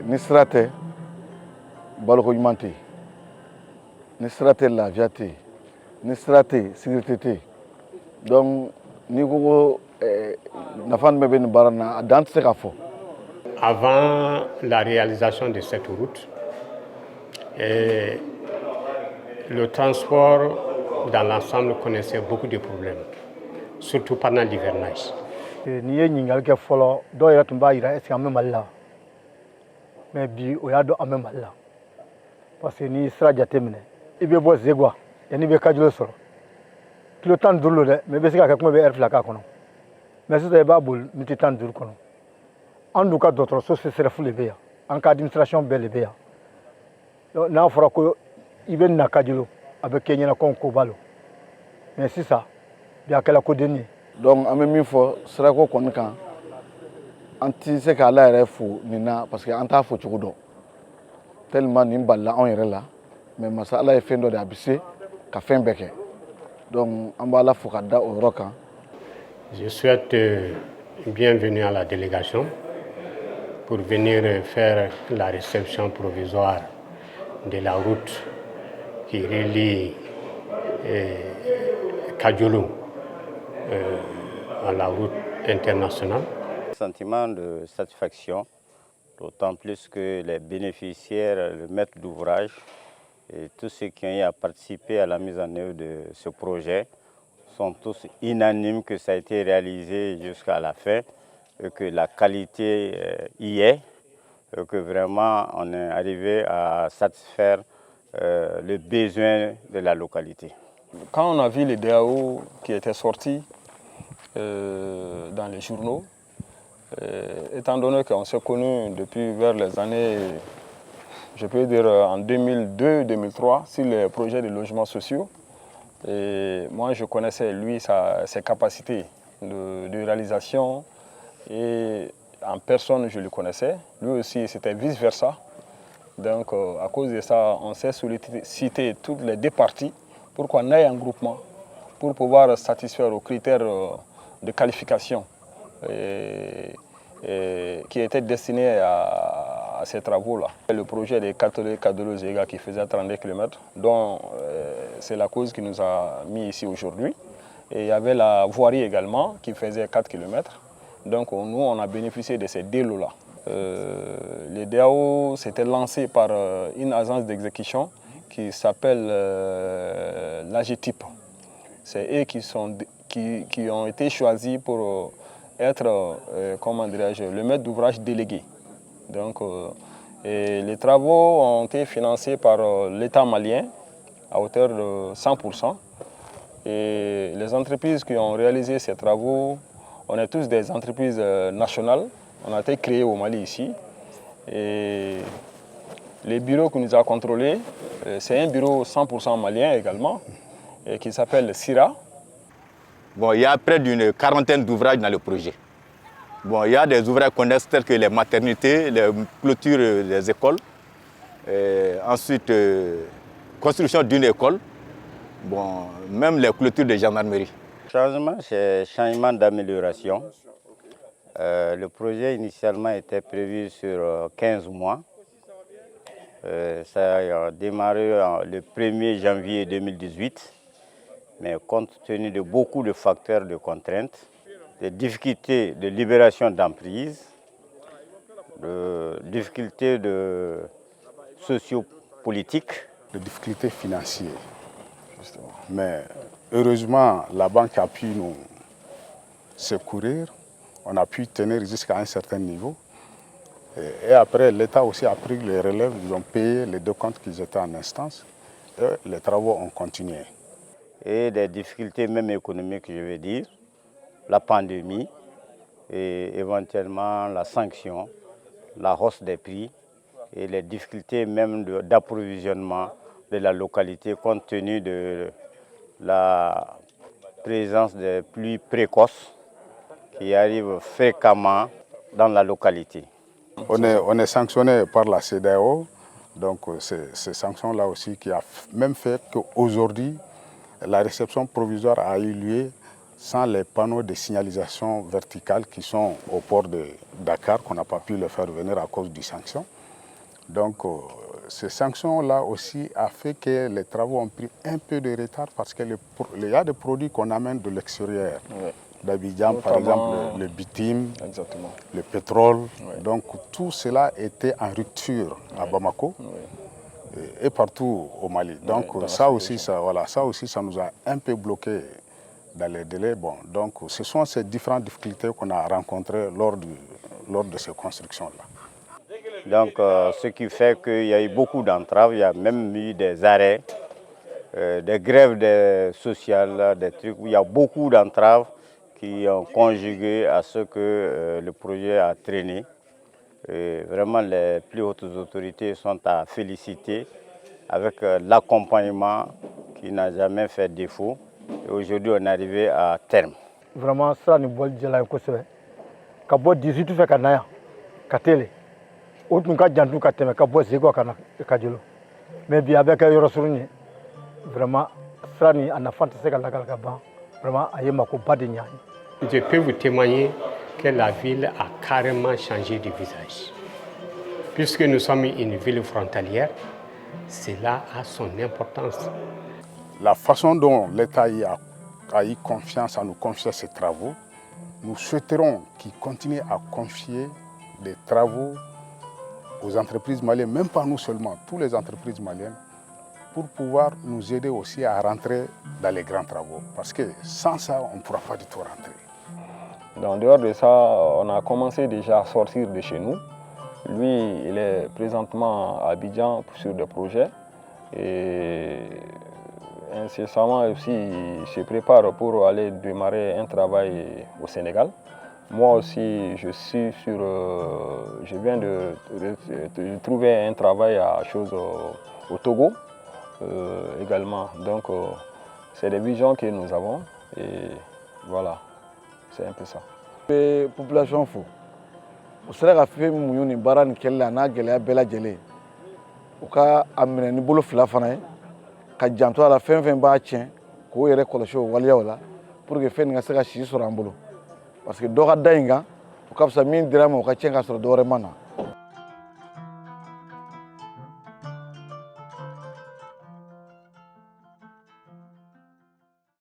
ni sira tɛ baloko ɲuman tɛ yen, ni sira tɛ lafiya tɛ yen, ni sira tɛ yen sécurité tɛ yen. Donc n'i ko ko nafa min bɛ nin baara in na a dan tɛ se ka fɔ. Avant la réalisation de cette route, le transport dans l'ensemble connaissait beaucoup de problèmes, surtout pendant l'hivernage. N'i ye ɲininkali kɛ fɔlɔ dɔw yɛrɛ tun b'a jira est-ce que an bɛ Mali la, mais bi o y'a dɔn an bɛ Mali la parce que n'i ye sira jateminɛ i bɛ bɔ Zegwa yanni i bɛ Kajolo sɔrɔ kilo 15 don dɛ, mais i bɛ se ka kɛ kuma bɛ heure 2 k'a kɔnɔ, mais sisan i b'a boli minute 15 kɔnɔ. An dun ka dɔgɔtɔrɔso CSRF de bɛ yan, an ka administration bɛɛ de bɛ yan. N'a fɔra ko i bɛ na Kajolo a bɛ kɛ ɲɛna ko koba lo, mais sisan bi a kɛla kodenni ye. Donc an bɛ min fɔ sirako kɔni kan an tɛ se k'Ala yɛrɛ fo nin na parce que an t'a fo cogo dɔn tellement nin balila anw yɛrɛ la, mais masa Ala ye fɛn dɔ de a bɛ se ka fɛn bɛɛ kɛ. Donc an b'Ala fo ka da o yɔrɔ kan. Je souhaite bienvenue à la délégation pour venir faire la réception provisoire de la route qui relie Kajolo à la route internationale. Sentiment de satisfaction, d'autant plus que les bénéficiaires, le maître d'ouvrage et tous ceux qui ont eu à participer à la mise en œuvre de ce projet sont tous unanimes que ça a été réalisé jusqu'à la fin et que la qualité y est et que vraiment on est arrivé à satisfaire les besoins de la localité. Quand on a vu les DAO qui étaient sortis dans les journaux, étant donné qu'on s'est connus depuis vers les années, je peux dire en 2002-2003, sur les projets de logements sociaux, et moi je connaissais lui ses capacités de réalisation et en personne je le connaissais, lui aussi c'était vice-versa. Donc à cause de ça, on s'est sollicité toutes les deux parties pour qu'on ait un groupement, pour pouvoir satisfaire aux critères de qualification qui étaient destinés à ces travaux-là. Le projet des Kajolo-Zega qui faisait 32 km, dont c'est la cause qui nous a mis ici aujourd'hui. Et il y avait la voirie également qui faisait 4 km. Donc nous, on a bénéficié de ces deux lots-là. Les DAO s'étaient lancés par une agence d'exécution qui s'appelle l'AGTIP. C'est eux qui ont été choisis pour être, comment dirais-je, le maître d'ouvrage délégué. Donc, les travaux ont été financés par l'État malien à hauteur de 100%. Et les entreprises qui ont réalisé ces travaux, on est tous des entreprises nationales. On a été créés au Mali ici. Et le bureau qui nous a contrôlés, c'est un bureau 100% malien également, et qui s'appelle SIRA. Bon, il y a près d'une quarantaine d'ouvrages dans le projet. Bon, il y a des ouvrages connexes tels que les maternités, les clôtures des écoles, ensuite construction d'une école, bon, même les clôtures de gendarmerie. Changement, c'est changement d'amélioration. Le projet initialement était prévu sur 15 mois. Ça a démarré le 1er janvier 2018, mais compte tenu de beaucoup de facteurs de contraintes, des difficultés de libération d'emprise, de difficultés sociopolitiques, de difficultés financières, justement. Mais heureusement, la banque a pu nous secourir, on a pu tenir jusqu'à un certain niveau. Et après, l'État aussi a pris les relèves, ils ont payé les deux comptes qu'ils étaient en instance, et les travaux ont continué. Et des difficultés même économiques, je veux dire, la pandémie et éventuellement la sanction, la hausse des prix et les difficultés même d'approvisionnement de la localité compte tenu de la présence des pluies précoces qui arrivent fréquemment dans la localité. On est sanctionné par la CEDEAO, donc c'est ces sanctions-là aussi qui a même fait qu'aujourd'hui, la réception provisoire a eu lieu sans les panneaux de signalisation verticale qui sont au port de Dakar, qu'on n'a pas pu le faire venir à cause des sanctions. Donc, ces sanctions-là aussi a fait que les travaux ont pris un peu de retard parce qu'il y a des produits qu'on amène de l'extérieur. Oui. D'Abidjan, par exemple, le bitume, Exactement. le pétrole. Oui. Donc, tout cela était en rupture à Bamako. Oui. Et partout au Mali. Donc ça aussi, ça nous a un peu bloqué dans les délais. Bon, donc ce sont ces différentes difficultés qu'on a rencontrées lors de ces constructions-là. Donc ce qui fait qu'il y a eu beaucoup d'entraves, il y a même eu des arrêts, des grèves sociales, des trucs où il y a beaucoup d'entraves qui ont conjugué à ce que le projet a traîné. Et vraiment, les plus hautes autorités sont à féliciter avec l'accompagnement qui n'a jamais fait défaut. Et aujourd'hui, on est arrivé à terme. Vraiment, ça nous bol de la Kosové. Kabo 18 fait Kanaya, Katele. Autre cas, Jantou Kateme, Kabo Zego Kadjolo. Mais bien avec Yorosouni, vraiment, ça ni en affaire de Sekalakaba, vraiment, Ayemako Badignan. Je peux vous témoigner que la ville a carrément changé de visage. Puisque nous sommes une ville frontalière, cela a son importance. La façon dont l'État a eu confiance à nous confier ces travaux, nous souhaiterons qu'il continue à confier des travaux aux entreprises maliennes, même pas nous seulement, toutes les entreprises maliennes, pour pouvoir nous aider aussi à rentrer dans les grands travaux. Parce que sans ça, on ne pourra pas du tout rentrer. En dehors de ça, on a commencé déjà à sortir de chez nous. Lui, il est présentement à Abidjan sur des projets. Et incessamment aussi, il se prépare pour aller démarrer un travail au Sénégal. Moi aussi, je viens de trouver un travail à chose au Togo également. Donc, c'est des visions que nous avons et voilà, c'est un peu ça. La population fo o sera ka fɛn min muɲu ni baara nin kɛli la n'a gɛlɛya bɛɛ lajɛlen u ka a minɛ ni bolo fila fana ye ka janto a la fɛn fɛn b'a tiɲɛ k'o yɛrɛ kɔlɔsi o waleyaw la pour que fɛn nin ka se ka si sɔrɔ an bolo parce que dɔ ka da in kan o ka fisa min dira ma o ka tiɲɛ ka sɔrɔ dɔ wɛrɛ ma na.